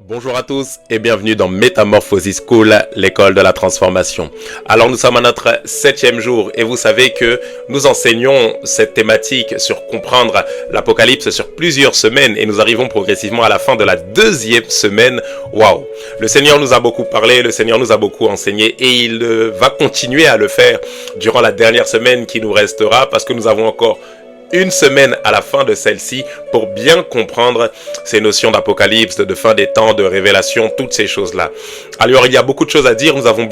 Bonjour à tous et bienvenue dans Metamorphosis School, l'école de la transformation. Alors nous sommes à notre 7e jour et vous savez que nous enseignons cette thématique sur comprendre l'Apocalypse sur plusieurs semaines et nous arrivons progressivement à la fin de la 2e semaine. Waouh! Le Seigneur nous a beaucoup parlé, le Seigneur nous a beaucoup enseigné et il va continuer à le faire durant la dernière semaine qui nous restera parce que nous avons encore une semaine à la fin de celle-ci pour bien comprendre ces notions d'apocalypse, de fin des temps, de révélation, toutes ces choses-là. Alors, il y a beaucoup de choses à dire. Nous avons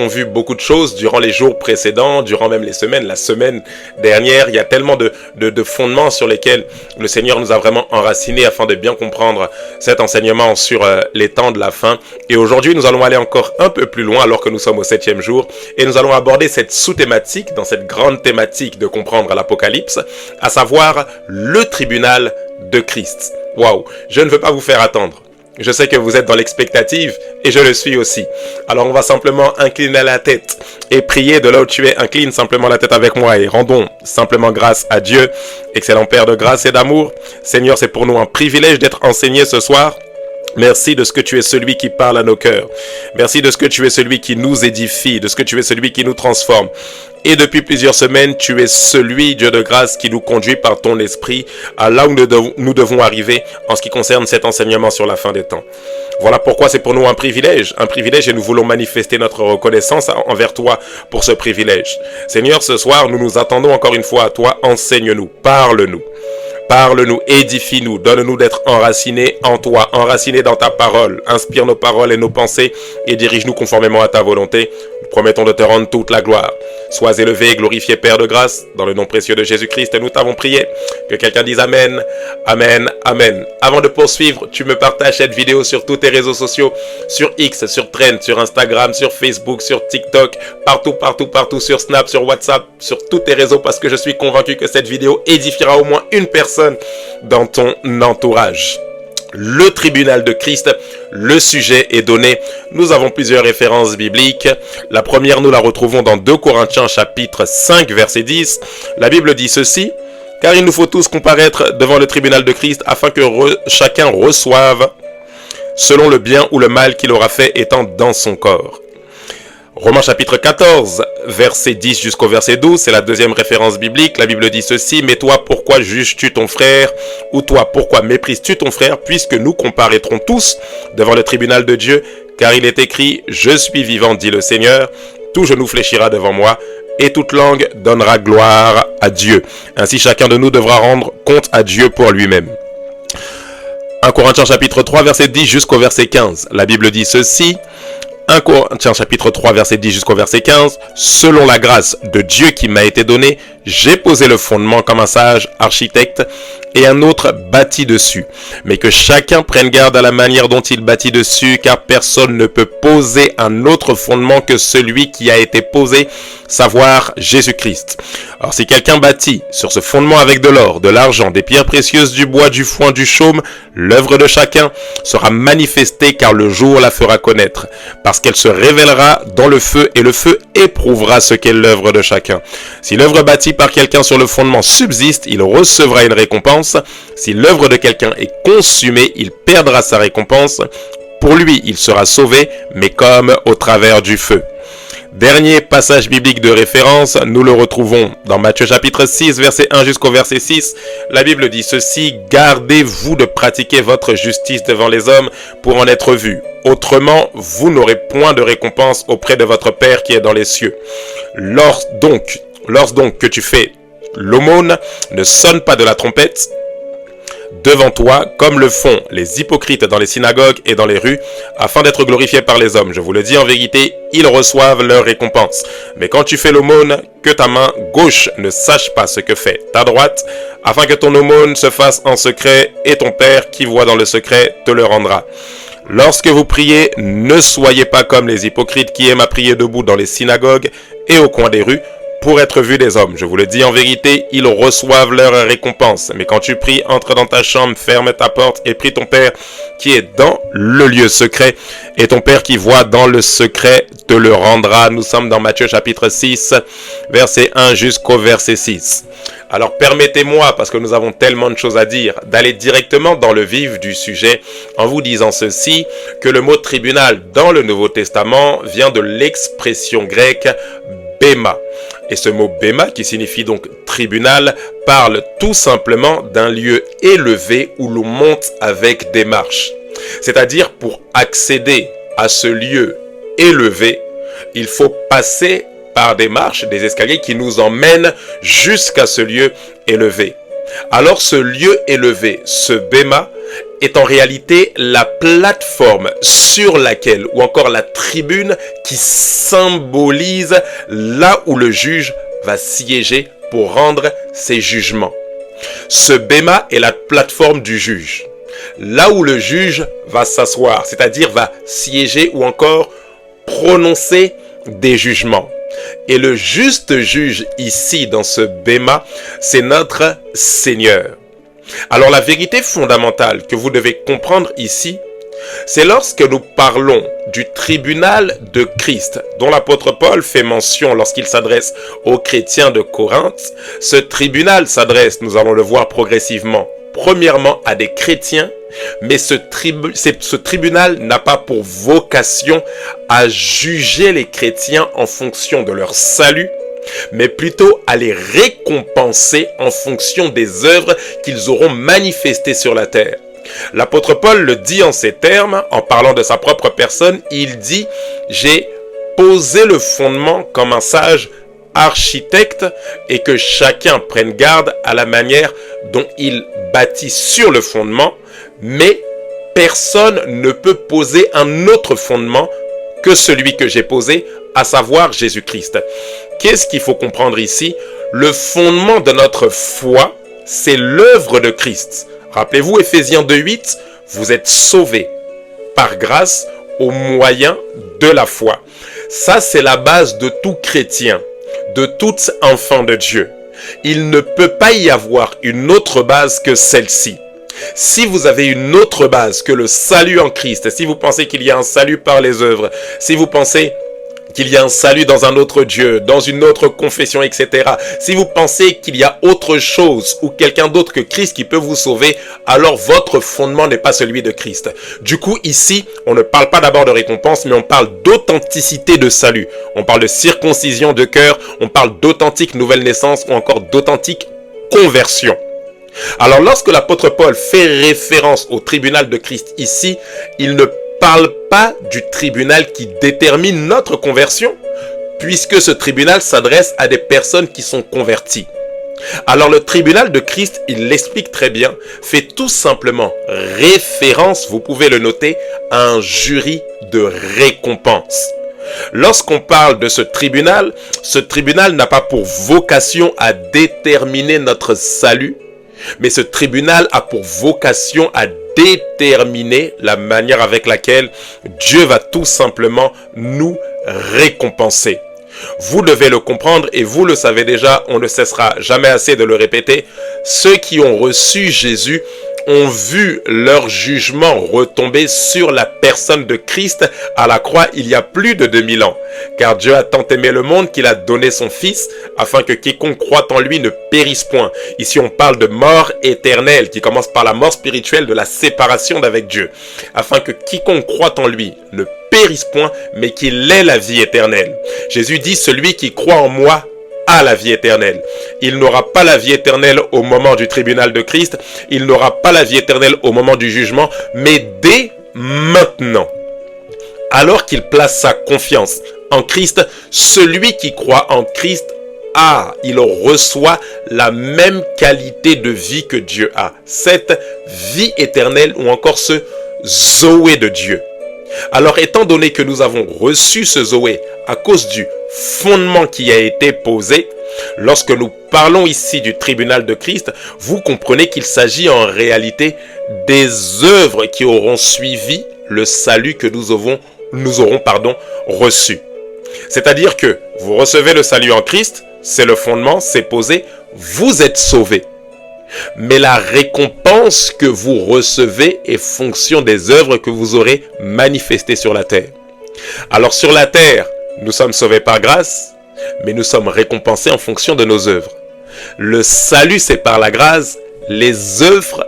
vu beaucoup de choses durant les jours précédents, durant même les semaines. La semaine dernière, il y a tellement de fondements sur lesquels le Seigneur nous a vraiment enracinés afin de bien comprendre cet enseignement sur les temps de la fin. Et aujourd'hui, nous allons aller encore un peu plus loin alors que nous sommes au 7e jour et nous allons aborder cette sous-thématique, dans cette grande thématique de comprendre l'Apocalypse, à savoir le tribunal de Christ. Waouh, je ne veux pas vous faire attendre. Je sais que vous êtes dans l'expectative et je le suis aussi. Alors on va simplement incliner la tête et prier de là où tu es. Incline simplement la tête avec moi et rendons simplement grâce à Dieu, excellent Père de grâce et d'amour. Seigneur, c'est pour nous un privilège d'être enseigné ce soir. Merci de ce que tu es celui qui parle à nos cœurs. Merci de ce que tu es celui qui nous édifie, de ce que tu es celui qui nous transforme. Et depuis plusieurs semaines, tu es celui, Dieu de grâce, qui nous conduit par ton esprit à là où nous devons arriver en ce qui concerne cet enseignement sur la fin des temps. Voilà pourquoi c'est pour nous un privilège et nous voulons manifester notre reconnaissance envers toi pour ce privilège. Seigneur, ce soir, nous nous attendons encore une fois à toi. Enseigne-nous, parle-nous. Parle-nous, édifie-nous, donne-nous d'être enracinés en toi, enracinés dans ta parole. Inspire nos paroles et nos pensées et dirige-nous conformément à ta volonté. Nous promettons de te rendre toute la gloire. Sois élevé et glorifié, Père de grâce, dans le nom précieux de Jésus-Christ. Et nous t'avons prié. Que quelqu'un dise Amen, Amen, Amen. Avant de poursuivre, tu me partages cette vidéo sur tous tes réseaux sociaux, sur X, sur Trend, sur Instagram, sur Facebook, sur TikTok, partout, sur Snap, sur WhatsApp, sur tous tes réseaux, parce que je suis convaincu que cette vidéo édifiera au moins une personne dans ton entourage. Le tribunal de Christ, le sujet est donné. Nous avons plusieurs références bibliques. La première, nous la retrouvons dans 2 Corinthiens chapitre 5 verset 10. La Bible dit ceci: car il nous faut tous comparaître devant le tribunal de Christ afin que chacun reçoive selon le bien ou le mal qu'il aura fait étant dans son corps. Romains chapitre 14, verset 10 jusqu'au verset 12, c'est la deuxième référence biblique. La Bible dit ceci: mais toi, pourquoi juges-tu ton frère? Ou toi, pourquoi méprises-tu ton frère? Puisque nous comparaîtrons tous devant le tribunal de Dieu, car il est écrit: je suis vivant, dit le Seigneur, tout genou fléchira devant moi, et toute langue donnera gloire à Dieu. Ainsi chacun de nous devra rendre compte à Dieu pour lui-même. 1 Corinthiens chapitre 3, verset 10 jusqu'au verset 15. La Bible dit ceci: 1 Corinthiens chapitre 3 verset 10 jusqu'au verset 15. Selon la grâce de Dieu qui m'a été donnée, j'ai posé le fondement comme un sage architecte et un autre bâtit dessus. Mais que chacun prenne garde à la manière dont il bâtit dessus, car personne ne peut poser un autre fondement que celui qui a été posé, savoir Jésus-Christ. Alors si quelqu'un bâtit sur ce fondement avec de l'or, de l'argent, des pierres précieuses, du bois, du foin, du chaume, l'œuvre de chacun sera manifestée car le jour la fera connaître, parce qu'elle se révélera dans le feu et le feu éprouvera ce qu'est l'œuvre de chacun. Si l'œuvre bâtie par quelqu'un sur le fondement subsiste, il recevra une récompense. Si l'œuvre de quelqu'un est consumée, il perdra sa récompense. Pour lui, il sera sauvé, mais comme au travers du feu. Dernier passage biblique de référence, nous le retrouvons dans Matthieu chapitre 6, verset 1 jusqu'au verset 6. La Bible dit ceci: gardez-vous de pratiquer votre justice devant les hommes pour en être vus. Autrement, vous n'aurez point de récompense auprès de votre Père qui est dans les cieux. Lors donc que tu fais l'aumône, ne sonne pas de la trompette devant toi, comme le font les hypocrites dans les synagogues et dans les rues, afin d'être glorifiés par les hommes. Je vous le dis en vérité, ils reçoivent leur récompense. Mais quand tu fais l'aumône, que ta main gauche ne sache pas ce que fait ta droite, afin que ton aumône se fasse en secret, et ton Père qui voit dans le secret te le rendra. Lorsque vous priez, ne soyez pas comme les hypocrites qui aiment à prier debout dans les synagogues et au coin des rues, pour être vus des hommes. Je vous le dis en vérité, ils reçoivent leur récompense. Mais quand tu pries, entre dans ta chambre, ferme ta porte et prie ton Père qui est dans le lieu secret. Et ton Père qui voit dans le secret te le rendra. Nous sommes dans Matthieu chapitre 6, verset 1 jusqu'au verset 6. Alors permettez-moi, parce que nous avons tellement de choses à dire, d'aller directement dans le vif du sujet en vous disant ceci, que le mot tribunal dans le Nouveau Testament vient de l'expression grecque béma. Et ce mot béma, qui signifie donc tribunal, parle tout simplement d'un lieu élevé où l'on monte avec des marches. C'est-à-dire pour accéder à ce lieu élevé, il faut passer par des marches, des escaliers qui nous emmènent jusqu'à ce lieu élevé. Alors ce lieu élevé, ce béma, est en réalité la plateforme sur laquelle, ou encore la tribune qui symbolise là où le juge va siéger pour rendre ses jugements. Ce béma est la plateforme du juge, là où le juge va s'asseoir, c'est-à-dire va siéger ou encore prononcer des jugements. Et le juste juge ici dans ce béma, c'est notre Seigneur. Alors la vérité fondamentale que vous devez comprendre ici, c'est lorsque nous parlons du tribunal de Christ, dont l'apôtre Paul fait mention lorsqu'il s'adresse aux chrétiens de Corinthe. Ce tribunal s'adresse, nous allons le voir progressivement, premièrement à des chrétiens, mais ce tribunal n'a pas pour vocation à juger les chrétiens en fonction de leur salut, mais plutôt à les récompenser en fonction des œuvres qu'ils auront manifestées sur la terre. L'apôtre Paul le dit en ces termes, en parlant de sa propre personne, il dit « J'ai posé le fondement comme un sage architecte et que chacun prenne garde à la manière dont il bâtit sur le fondement, mais personne ne peut poser un autre fondement que celui que j'ai posé, à savoir Jésus-Christ. » Qu'est-ce qu'il faut comprendre ici? Le fondement de notre foi, c'est l'œuvre de Christ. Rappelez-vous Éphésiens 2:8, vous êtes sauvés par grâce au moyen de la foi. Ça, c'est la base de tout chrétien, de tout enfant de Dieu. Il ne peut pas y avoir une autre base que celle-ci. Si vous avez une autre base que le salut en Christ, si vous pensez qu'il y a un salut par les œuvres, si vous pensez qu'il y a un salut dans un autre Dieu, dans une autre confession, etc. Si vous pensez qu'il y a autre chose ou quelqu'un d'autre que Christ qui peut vous sauver, alors votre fondement n'est pas celui de Christ. Du coup, ici, on ne parle pas d'abord de récompense, mais on parle d'authenticité de salut. On parle de circoncision de cœur, on parle d'authentique nouvelle naissance ou encore d'authentique conversion. Alors, lorsque l'apôtre Paul fait référence au tribunal de Christ ici, il ne parle pas du tribunal qui détermine notre conversion, puisque ce tribunal s'adresse à des personnes qui sont converties. Alors le tribunal de Christ, il l'explique très bien, fait tout simplement référence, vous pouvez le noter, à un jury de récompense. Lorsqu'on parle de ce tribunal n'a pas pour vocation à déterminer notre salut, mais ce tribunal a pour vocation à déterminer la manière avec laquelle Dieu va tout simplement nous récompenser. Vous devez le comprendre et vous le savez déjà, on ne cessera jamais assez de le répéter. Ceux qui ont reçu Jésus ont vu leur jugement retomber sur la personne de Christ à la croix il y a plus de 2000 ans. Car Dieu a tant aimé le monde qu'il a donné son Fils afin que quiconque croit en lui ne périsse point. Ici on parle de mort éternelle qui commence par la mort spirituelle de la séparation d'avec Dieu. Afin que quiconque croit en lui ne périsse point mais qu'il ait la vie éternelle. Jésus dit celui qui croit en moi à la vie éternelle. Il n'aura pas la vie éternelle au moment du tribunal de Christ, il n'aura pas la vie éternelle au moment du jugement, mais dès maintenant. Alors qu'il place sa confiance en Christ, celui qui croit en Christ il reçoit la même qualité de vie que Dieu a. Cette vie éternelle ou encore ce Zoé de Dieu. Alors étant donné que nous avons reçu ce Zoé à cause du fondement qui a été posé, lorsque nous parlons ici du tribunal de Christ, vous comprenez qu'il s'agit en réalité des œuvres qui auront suivi le salut que nous aurons reçu. C'est-à-dire que vous recevez le salut en Christ, c'est le fondement, c'est posé, vous êtes sauvés. Mais la récompense que vous recevez est fonction des œuvres que vous aurez manifestées sur la terre. Alors sur la terre, nous sommes sauvés par grâce, mais nous sommes récompensés en fonction de nos œuvres. Le salut, c'est par la grâce. Les œuvres,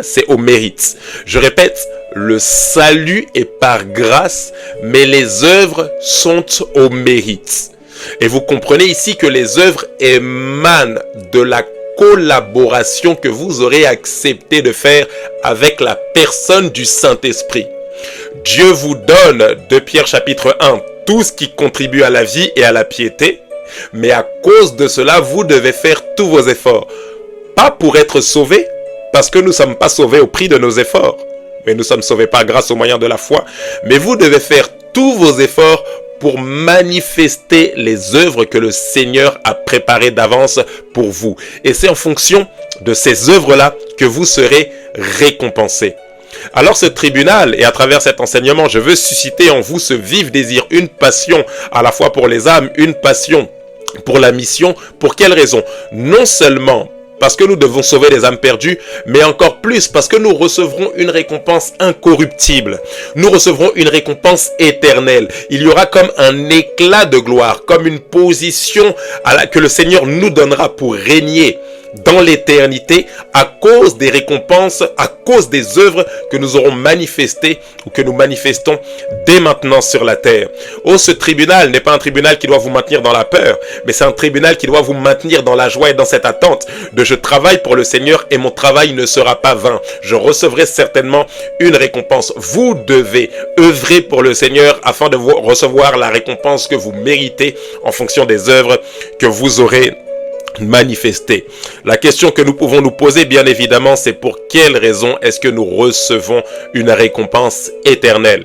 c'est au mérite. Je répète, le salut est par grâce, mais les œuvres sont au mérite. Et vous comprenez ici que les œuvres émanent de la collaboration que vous aurez accepté de faire avec la personne du Saint-Esprit. Dieu vous donne, de Pierre chapitre 1, tout ce qui contribue à la vie et à la piété, mais à cause de cela, vous devez faire tous vos efforts. Pas pour être sauvés, parce que nous ne sommes pas sauvés au prix de nos efforts, mais nous sommes sauvés par grâce au moyen de la foi. Mais vous devez faire tous vos efforts pour manifester les œuvres que le Seigneur a préparées d'avance pour vous. Et c'est en fonction de ces œuvres-là que vous serez récompensés. Alors ce tribunal, et à travers cet enseignement, je veux susciter en vous ce vif désir, une passion à la fois pour les âmes, une passion pour la mission. Pour quelle raison? Non seulement parce que nous devons sauver les âmes perdues, mais encore plus parce que nous recevrons une récompense incorruptible. Nous recevrons une récompense éternelle. Il y aura comme un éclat de gloire, comme une position que le Seigneur nous donnera pour régner dans l'éternité à cause des récompenses, à cause des œuvres que nous aurons manifestées ou que nous manifestons dès maintenant sur la terre. Oh, ce tribunal n'est pas un tribunal qui doit vous maintenir dans la peur, mais c'est un tribunal qui doit vous maintenir dans la joie et dans cette attente de je travaille pour le Seigneur et mon travail ne sera pas vain. Je recevrai certainement une récompense. Vous devez œuvrer pour le Seigneur afin de recevoir la récompense que vous méritez en fonction des œuvres que vous aurez manifester. La question que nous pouvons nous poser, bien évidemment, c'est pour quelle raison est-ce que nous recevons une récompense éternelle?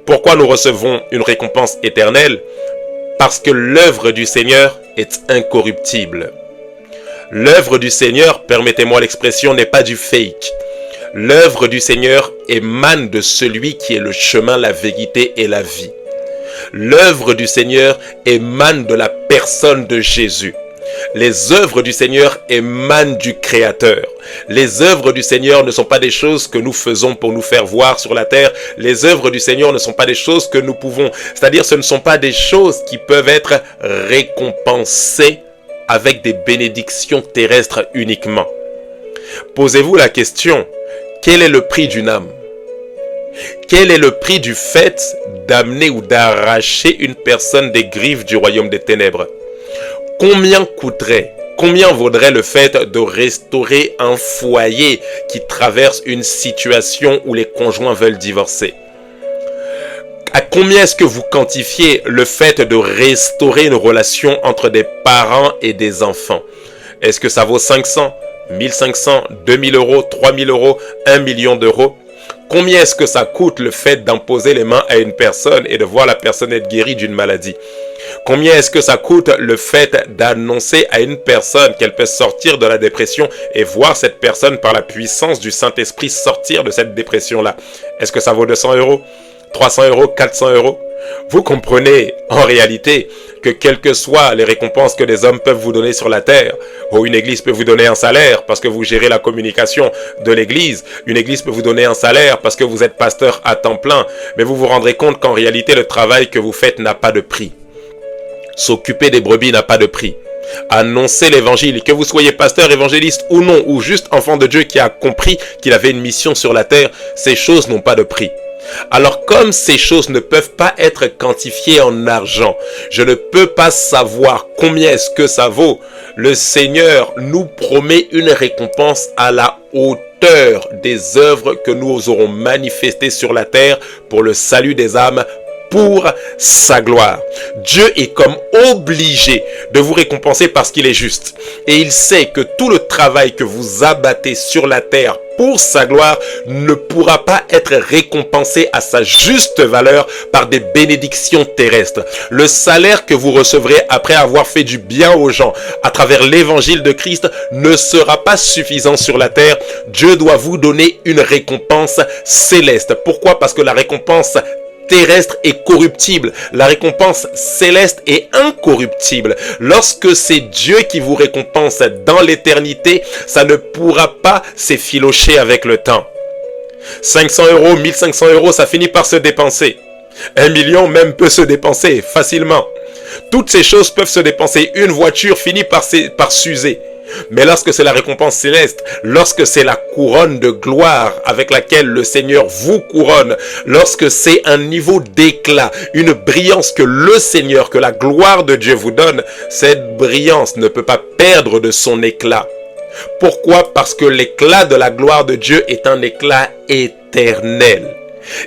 Pourquoi nous recevons une récompense éternelle? Parce que l'œuvre du Seigneur est incorruptible. L'œuvre du Seigneur, permettez-moi l'expression, n'est pas du fake. L'œuvre du Seigneur émane de celui qui est le chemin, la vérité et la vie. L'œuvre du Seigneur émane de la personne de Jésus. Les œuvres du Seigneur émanent du Créateur. Les œuvres du Seigneur ne sont pas des choses que nous faisons pour nous faire voir sur la terre. Les œuvres du Seigneur ne sont pas des choses que nous pouvons, c'est-à-dire ce ne sont pas des choses qui peuvent être récompensées avec des bénédictions terrestres uniquement. Posez-vous la question, quel est le prix d'une âme? Quel est le prix du fait d'amener ou d'arracher une personne des griffes du royaume des ténèbres? Combien vaudrait le fait de restaurer un foyer qui traverse une situation où les conjoints veulent divorcer? À combien est-ce que vous quantifiez le fait de restaurer une relation entre des parents et des enfants? Est-ce que ça vaut 500, 1500, 2000 euros, 3000 euros, 1 million d'euros? Combien est-ce que ça coûte le fait d'imposer les mains à une personne et de voir la personne être guérie d'une maladie? Combien est-ce que ça coûte le fait d'annoncer à une personne qu'elle peut sortir de la dépression et voir cette personne par la puissance du Saint-Esprit sortir de cette dépression-là? Est-ce que ça vaut 200 euros, 300 euros, 400 euros? Vous comprenez en réalité que quelles que soient les récompenses que des hommes peuvent vous donner sur la terre, ou une église peut vous donner un salaire parce que vous gérez la communication de l'église, une église peut vous donner un salaire parce que vous êtes pasteur à temps plein, mais vous vous rendrez compte qu'en réalité le travail que vous faites n'a pas de prix. S'occuper des brebis n'a pas de prix. Annoncer l'évangile, que vous soyez pasteur, évangéliste ou non, ou juste enfant de Dieu qui a compris qu'il avait une mission sur la terre, ces choses n'ont pas de prix. Alors comme ces choses ne peuvent pas être quantifiées en argent, je ne peux pas savoir combien est-ce que ça vaut. Le Seigneur nous promet une récompense à la hauteur des œuvres que nous aurons manifestées sur la terre pour le salut des âmes, pour sa gloire. Dieu est comme obligé de vous récompenser parce qu'il est juste. Et il sait que tout le travail que vous abattez sur la terre pour sa gloire ne pourra pas être récompensé à sa juste valeur par des bénédictions terrestres. Le salaire que vous recevrez après avoir fait du bien aux gens à travers l'évangile de Christ ne sera pas suffisant sur la terre. Dieu doit vous donner une récompense céleste. Pourquoi? Parce que la récompense terrestre est corruptible, la récompense céleste est incorruptible. Lorsque c'est Dieu qui vous récompense dans l'éternité, ça ne pourra pas s'effilocher avec le temps. 500 euros, 1500 euros, ça finit par se dépenser. 1 million même peut se dépenser facilement. Toutes ces choses peuvent se dépenser. Une voiture finit par s'user. Mais lorsque c'est la récompense céleste, lorsque c'est la couronne de gloire avec laquelle le Seigneur vous couronne, lorsque c'est un niveau d'éclat, une brillance que le Seigneur, que la gloire de Dieu vous donne, cette brillance ne peut pas perdre de son éclat. Pourquoi? Parce que l'éclat de la gloire de Dieu est un éclat éternel.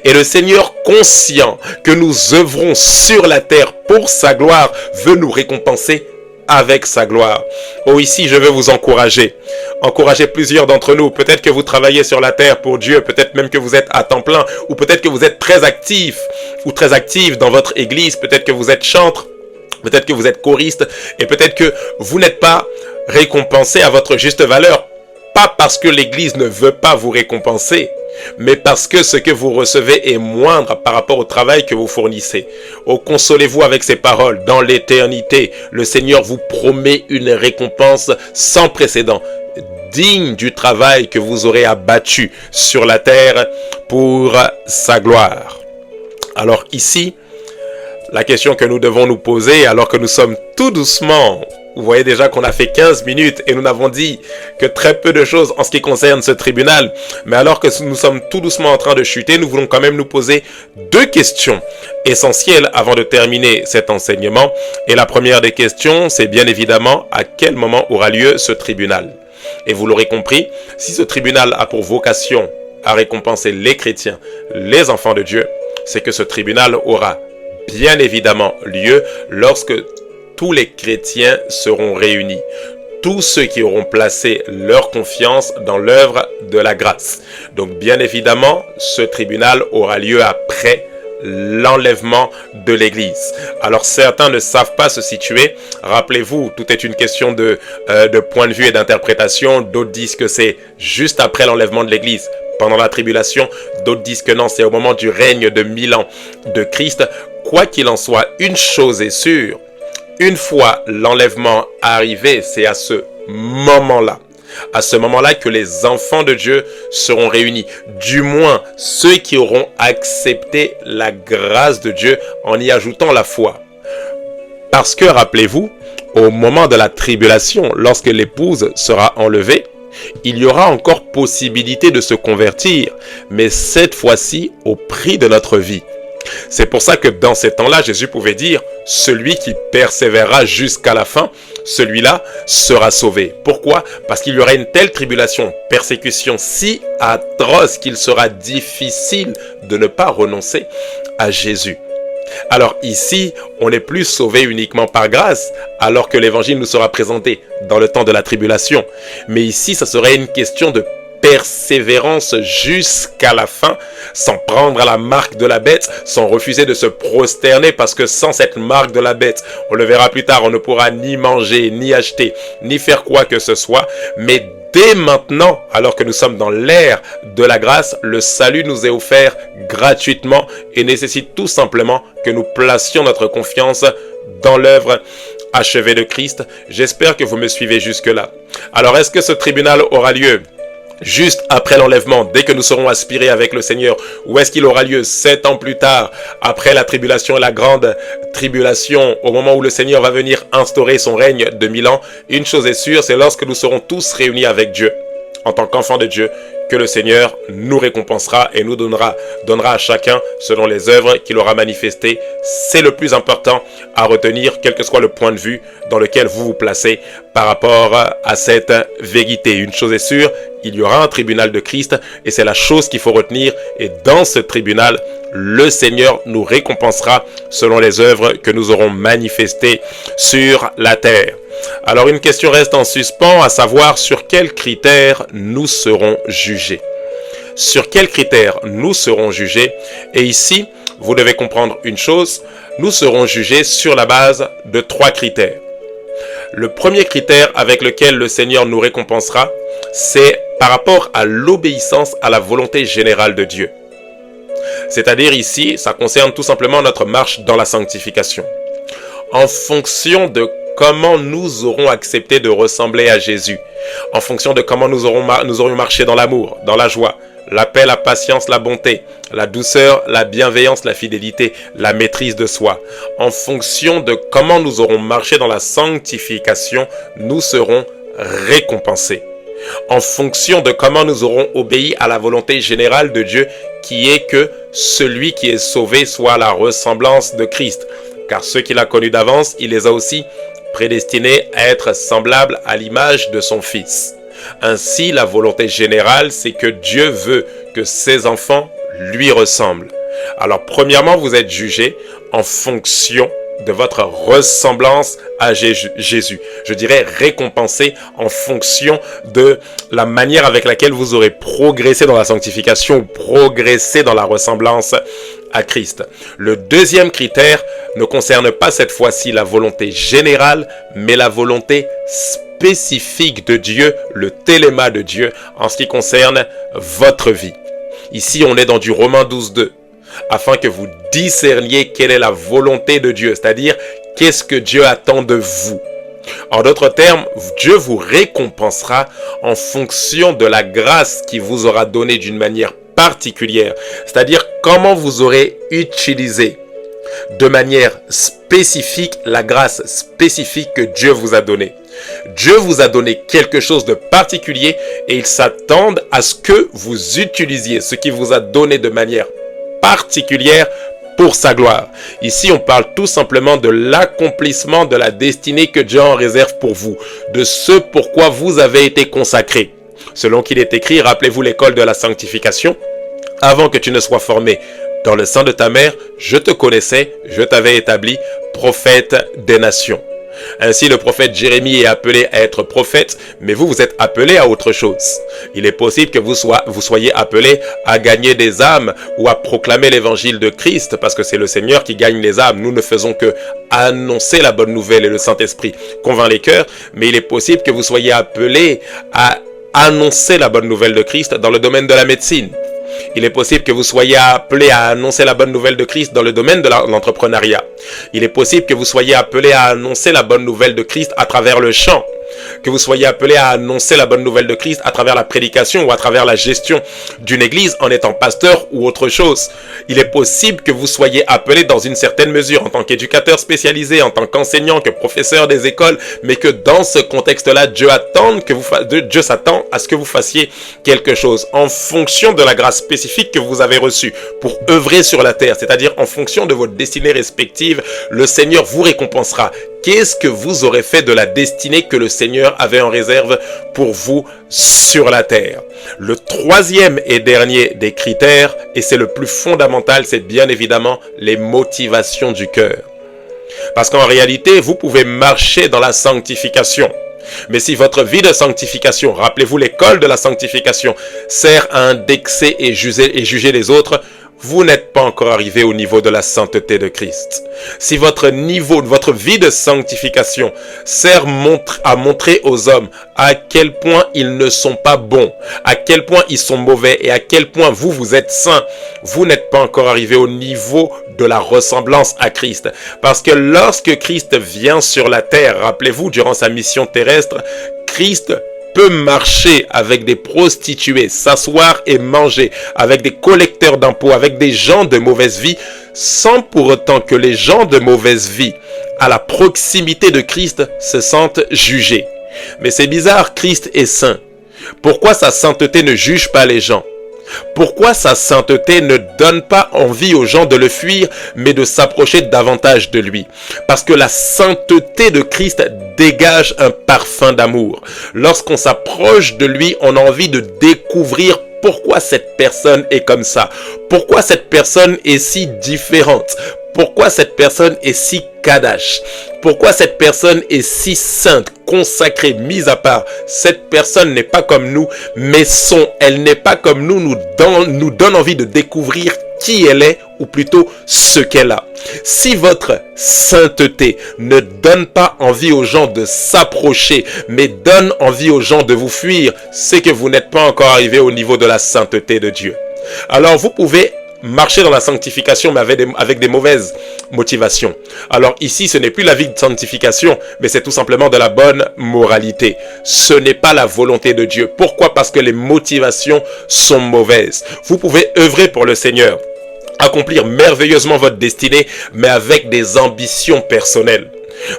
Et le Seigneur, conscient que nous œuvrons sur la terre pour sa gloire, veut nous récompenser avec sa gloire. Oh, ici, je veux vous encourager. Encourager plusieurs d'entre nous. Peut-être que vous travaillez sur la terre pour Dieu. Peut-être même que vous êtes à temps plein. Ou peut-être que vous êtes très actif ou très active dans votre église. Peut-être que vous êtes chantre. Peut-être que vous êtes choriste. Et peut-être que vous n'êtes pas récompensé à votre juste valeur. Pas parce que l'église ne veut pas vous récompenser, mais parce que ce que vous recevez est moindre par rapport au travail que vous fournissez. Oh, consolez-vous avec ces paroles. Dans l'éternité, le Seigneur vous promet une récompense sans précédent, digne du travail que vous aurez abattu sur la terre pour sa gloire. Alors ici, la question que nous devons nous poser, alors que nous sommes tout doucement, vous voyez déjà qu'on a fait 15 minutes et nous n'avons dit que très peu de choses en ce qui concerne ce tribunal. Mais alors que nous sommes tout doucement en train de chuter, nous voulons quand même nous poser deux questions essentielles avant de terminer cet enseignement. Et la première des questions, c'est bien évidemment à quel moment aura lieu ce tribunal. Et vous l'aurez compris, si ce tribunal a pour vocation à récompenser les chrétiens, les enfants de Dieu, c'est que ce tribunal aura bien évidemment lieu lorsque tous les chrétiens seront réunis. Tous ceux qui auront placé leur confiance dans l'œuvre de la grâce. Donc bien évidemment, ce tribunal aura lieu après l'enlèvement de l'Église. Alors certains ne savent pas se situer. Rappelez-vous, tout est une question de point de vue et d'interprétation. D'autres disent que c'est juste après l'enlèvement de l'Église, pendant la tribulation. D'autres disent que non, c'est au moment du règne de 1000 ans de Christ. Quoi qu'il en soit, une chose est sûre. Une fois l'enlèvement arrivé, c'est à ce moment-là que les enfants de Dieu seront réunis. Du moins, ceux qui auront accepté la grâce de Dieu en y ajoutant la foi. Parce que, rappelez-vous, au moment de la tribulation, lorsque l'épouse sera enlevée, il y aura encore possibilité de se convertir, mais cette fois-ci au prix de notre vie. C'est pour ça que dans ces temps-là, Jésus pouvait dire « Celui qui persévérera jusqu'à la fin, celui-là sera sauvé. » Pourquoi? Parce qu'il y aura une telle tribulation, persécution si atroce qu'il sera difficile de ne pas renoncer à Jésus. Alors ici, on n'est plus sauvé uniquement par grâce, alors que l'évangile nous sera présenté dans le temps de la tribulation. Mais ici, ça serait une question de persévérance jusqu'à la fin, sans prendre à la marque de la bête, sans refuser de se prosterner, parce que sans cette marque de la bête, on le verra plus tard, on ne pourra ni manger, ni acheter, ni faire quoi que ce soit. Mais dès maintenant, alors que nous sommes dans l'ère de la grâce, le salut nous est offert gratuitement et nécessite tout simplement que nous placions notre confiance dans l'œuvre achevée de Christ. J'espère que vous me suivez jusque-là. Alors, est-ce que ce tribunal aura lieu juste après l'enlèvement, dès que nous serons aspirés avec le Seigneur, ou est-ce qu'il aura lieu 7 ans plus tard, après la tribulation et la grande tribulation, au moment où le Seigneur va venir instaurer son règne de 1000 ans? Une chose est sûre, c'est lorsque nous serons tous réunis avec Dieu, en tant qu'enfants de Dieu, que le Seigneur nous récompensera et nous donnera à chacun selon les œuvres qu'il aura manifestées. C'est le plus important à retenir, quel que soit le point de vue dans lequel vous vous placez par rapport à cette vérité. Une chose est sûre, il y aura un tribunal de Christ et c'est la chose qu'il faut retenir. Et dans ce tribunal, le Seigneur nous récompensera selon les œuvres que nous aurons manifestées sur la terre. Alors une question reste en suspens, à savoir sur quels critères nous serons jugés. Sur quels critères nous serons jugés? Et ici, vous devez comprendre une chose, nous serons jugés sur la base de 3 critères. Le premier critère avec lequel le Seigneur nous récompensera, c'est par rapport à l'obéissance à la volonté générale de Dieu. C'est-à-dire ici, ça concerne tout simplement notre marche dans la sanctification. En fonction de comment nous aurons accepté de ressembler à Jésus, en fonction de comment nous aurions marché dans l'amour, dans la joie, la paix, la patience, la bonté, la douceur, la bienveillance, la fidélité, la maîtrise de soi. En fonction de comment nous aurons marché dans la sanctification, nous serons récompensés. En fonction de comment nous aurons obéi à la volonté générale de Dieu, qui est que celui qui est sauvé soit à la ressemblance de Christ. Car ceux qu'il a connus d'avance, il les a aussi prédestinés à être semblables à l'image de son Fils. Ainsi, la volonté générale, c'est que Dieu veut que ses enfants lui ressemblent. Alors, premièrement, vous êtes jugés en fonction de votre ressemblance à Jésus. Je dirais récompensé en fonction de la manière avec laquelle vous aurez progressé dans la sanctification ou progressé dans la ressemblance à Christ. Le deuxième critère ne concerne pas cette fois-ci la volonté générale, mais la volonté spécifique de Dieu, le téléma de Dieu, en ce qui concerne votre vie. Ici, on est dans du Romains 12:2. Afin que vous discerniez quelle est la volonté de Dieu, c'est-à-dire qu'est-ce que Dieu attend de vous. En d'autres termes, Dieu vous récompensera en fonction de la grâce qu'il vous aura donnée d'une manière particulière, c'est-à-dire comment vous aurez utilisé de manière spécifique la grâce spécifique que Dieu vous a donnée. Dieu vous a donné quelque chose de particulier et il s'attend à ce que vous utilisiez ce qu'il vous a donné de manière particulière pour sa gloire. Ici, on parle tout simplement de l'accomplissement de la destinée que Dieu en réserve pour vous, de ce pourquoi vous avez été consacrés. Selon qu'il est écrit, rappelez-vous l'école de la sanctification, avant que tu ne sois formé dans le sein de ta mère, je te connaissais, je t'avais établi prophète des nations. Ainsi, le prophète Jérémie est appelé à être prophète, mais vous êtes appelé à autre chose. Il est possible que vous soyez appelé à gagner des âmes ou à proclamer l'évangile de Christ, parce que c'est le Seigneur qui gagne les âmes. Nous ne faisons que annoncer la bonne nouvelle et le Saint-Esprit convainc les cœurs, mais il est possible que vous soyez appelé à annoncer la bonne nouvelle de Christ dans le domaine de la médecine. Il est possible que vous soyez appelé à annoncer la bonne nouvelle de Christ dans le domaine de l'entrepreneuriat. Il est possible que vous soyez appelé à annoncer la bonne nouvelle de Christ à travers le chant. Que vous soyez appelé à annoncer la bonne nouvelle de Christ à travers la prédication ou à travers la gestion d'une église en étant pasteur ou autre chose. Il est possible que vous soyez appelé dans une certaine mesure en tant qu'éducateur spécialisé, en tant qu'enseignant, que professeur des écoles, mais que dans ce contexte-là, Dieu s'attend à ce que vous fassiez quelque chose en fonction de la grâce spécifique que vous avez reçue pour œuvrer sur la terre, c'est-à-dire en fonction de votre destinée respective, le Seigneur vous récompensera. Qu'est-ce que vous aurez fait de la destinée que le Seigneur avait en réserve pour vous sur la terre? Le troisième et dernier des critères, et c'est le plus fondamental, c'est bien évidemment les motivations du cœur. Parce qu'en réalité, vous pouvez marcher dans la sanctification. Mais si votre vie de sanctification, rappelez-vous l'école de la sanctification, sert à indexer et juger les autres, vous n'êtes pas encore arrivé au niveau de la sainteté de Christ. Si votre vie de sanctification sert à montrer aux hommes à quel point ils ne sont pas bons, à quel point ils sont mauvais et à quel point vous êtes saints, vous n'êtes pas encore arrivé au niveau de la ressemblance à Christ. Parce que lorsque Christ vient sur la terre, rappelez-vous, durant sa mission terrestre, Christ peut marcher avec des prostituées, s'asseoir et manger avec des collecteurs d'impôts, avec des gens de mauvaise vie, sans pour autant que les gens de mauvaise vie, à la proximité de Christ, se sentent jugés. Mais c'est bizarre, Christ est saint. Pourquoi sa sainteté ne juge pas les gens? Pourquoi sa sainteté ne donne pas envie aux gens de le fuir, mais de s'approcher davantage de lui? Parce que la sainteté de Christ dégage un parfum d'amour. Lorsqu'on s'approche de lui, on a envie de découvrir pourquoi cette personne est comme ça. Pourquoi cette personne est si différente. Pourquoi cette personne est si kadash? Pourquoi cette personne est si sainte, consacrée, mise à part? Cette personne n'est pas comme nous, mais elle n'est pas comme nous donne envie de découvrir qui elle est, ou plutôt ce qu'elle a. Si votre sainteté ne donne pas envie aux gens de s'approcher, mais donne envie aux gens de vous fuir, c'est que vous n'êtes pas encore arrivé au niveau de la sainteté de Dieu. Alors vous pouvez marcher dans la sanctification, mais avec des mauvaises motivations. Alors ici, ce n'est plus la vie de sanctification, mais c'est tout simplement de la bonne moralité. Ce n'est pas la volonté de Dieu. Pourquoi? Parce que les motivations sont mauvaises. Vous pouvez œuvrer pour le Seigneur, accomplir merveilleusement votre destinée, mais avec des ambitions personnelles.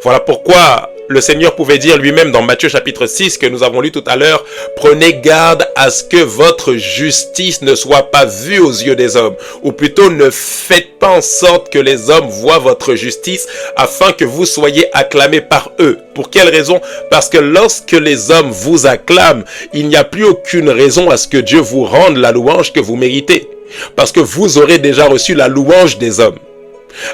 Voilà pourquoi le Seigneur pouvait dire lui-même dans Matthieu chapitre 6 que nous avons lu tout à l'heure, « Prenez garde à ce que votre justice ne soit pas vue aux yeux des hommes. » Ou plutôt, ne faites pas en sorte que les hommes voient votre justice afin que vous soyez acclamés par eux. Pour quelle raison? Parce que lorsque les hommes vous acclament, il n'y a plus aucune raison à ce que Dieu vous rende la louange que vous méritez. Parce que vous aurez déjà reçu la louange des hommes.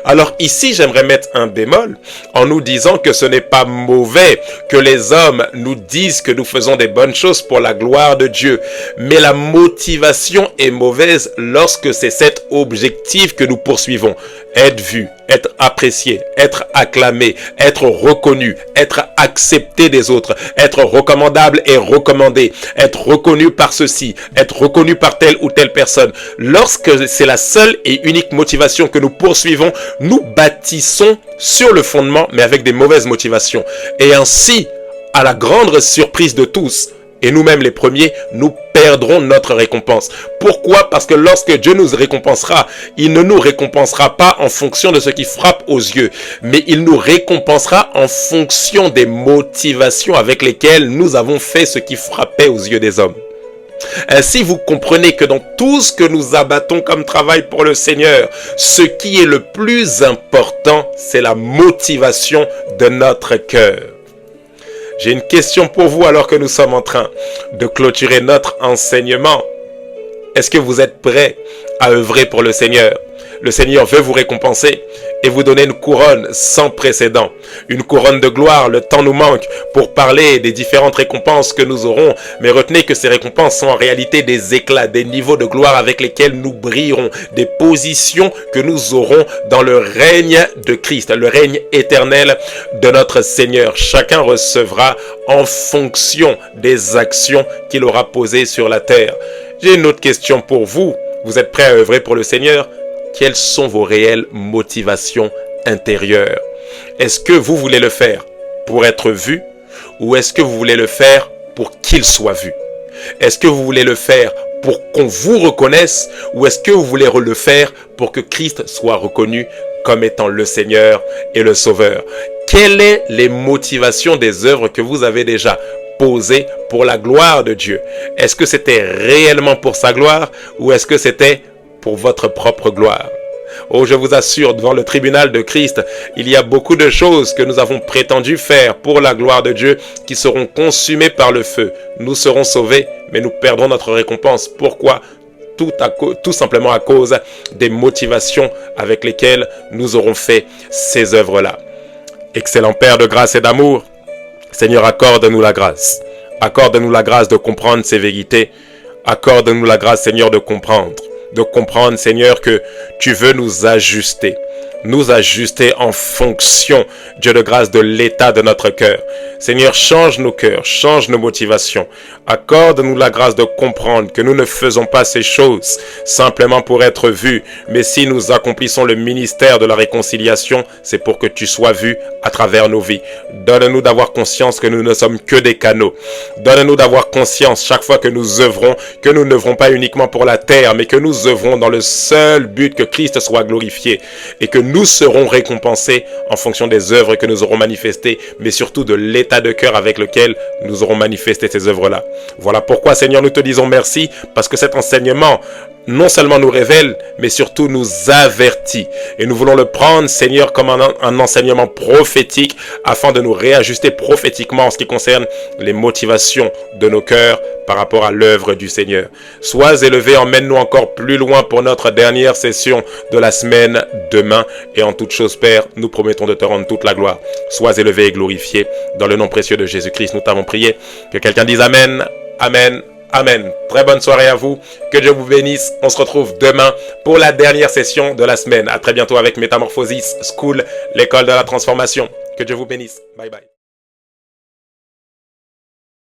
Alors ici, j'aimerais mettre un bémol en nous disant que ce n'est pas mauvais que les hommes nous disent que nous faisons des bonnes choses pour la gloire de Dieu. Mais la motivation est mauvaise lorsque c'est cet objectif que nous poursuivons. Être vu, être apprécié, être acclamé, être reconnu, être accepté des autres, être recommandable et recommandé, être reconnu par ceci, être reconnu par telle ou telle personne. Lorsque c'est la seule et unique motivation que nous poursuivons, nous bâtissons sur le fondement, mais avec des mauvaises motivations. Et ainsi, à la grande surprise de tous, et nous-mêmes les premiers, nous perdrons notre récompense. Pourquoi? Parce que lorsque Dieu nous récompensera, il ne nous récompensera pas en fonction de ce qui frappe aux yeux, mais il nous récompensera en fonction des motivations avec lesquelles nous avons fait ce qui frappait aux yeux des hommes. Ainsi, vous comprenez que dans tout ce que nous abattons comme travail pour le Seigneur, ce qui est le plus important, c'est la motivation de notre cœur. J'ai une question pour vous alors que nous sommes en train de clôturer notre enseignement. Est-ce que vous êtes prêts à œuvrer pour le Seigneur? Le Seigneur veut vous récompenser et vous donner une couronne sans précédent. Une couronne de gloire. Le temps nous manque pour parler des différentes récompenses que nous aurons. Mais retenez que ces récompenses sont en réalité des éclats, des niveaux de gloire avec lesquels nous brillerons. Des positions que nous aurons dans le règne de Christ, le règne éternel de notre Seigneur. Chacun recevra en fonction des actions qu'il aura posées sur la terre. J'ai une autre question pour vous. Vous êtes prêts à œuvrer pour le Seigneur? Quelles sont vos réelles motivations intérieures? Est-ce que vous voulez le faire pour être vu ou est-ce que vous voulez le faire pour qu'il soit vu? Est-ce que vous voulez le faire pour qu'on vous reconnaisse ou est-ce que vous voulez le faire pour que Christ soit reconnu comme étant le Seigneur et le Sauveur? Quelles sont les motivations des œuvres que vous avez déjà posées pour la gloire de Dieu? Est-ce que c'était réellement pour sa gloire ou est-ce que c'était pour votre propre gloire? Oh, je vous assure, devant le tribunal de Christ, il y a beaucoup de choses que nous avons prétendu faire pour la gloire de Dieu qui seront consumées par le feu. Nous serons sauvés, mais nous perdrons notre récompense. Pourquoi? Tout simplement à cause des motivations avec lesquelles nous aurons fait ces œuvres-là. Excellent Père de grâce et d'amour, Seigneur, accorde-nous la grâce. Accorde-nous la grâce de comprendre ces vérités. Accorde-nous la grâce, Seigneur, de comprendre, Seigneur, que tu veux nous ajuster en fonction, Dieu de grâce, de l'état de notre cœur. Seigneur, change nos cœurs, change nos motivations. Accorde-nous la grâce de comprendre que nous ne faisons pas ces choses simplement pour être vus, mais si nous accomplissons le ministère de la réconciliation, c'est pour que tu sois vu à travers nos vies. Donne-nous d'avoir conscience que nous ne sommes que des canaux. Donne-nous d'avoir conscience chaque fois que nous œuvrons, que nous n'œuvrons pas uniquement pour la terre, mais que nous œuvrons dans le seul but que Christ soit glorifié et que nous serons récompensés en fonction des œuvres que nous aurons manifestées, mais surtout de l'état de cœur avec lequel nous aurons manifesté ces œuvres-là. Voilà pourquoi, Seigneur, nous te disons merci, parce que cet enseignement non seulement nous révèle, mais surtout nous avertit. Et nous voulons le prendre, Seigneur, comme un enseignement prophétique, afin de nous réajuster prophétiquement en ce qui concerne les motivations de nos cœurs par rapport à l'œuvre du Seigneur. Sois élevé, emmène-nous encore plus loin pour notre dernière session de la semaine demain. Et en toute chose, Père, nous promettons de te rendre toute la gloire. Sois élevé et glorifié. Dans le nom précieux de Jésus-Christ, nous t'avons prié. Que quelqu'un dise Amen, Amen, Amen. Très bonne soirée à vous. Que Dieu vous bénisse. On se retrouve demain pour la dernière session de la semaine. À très bientôt avec Métamorphosis School, l'école de la transformation. Que Dieu vous bénisse. Bye bye.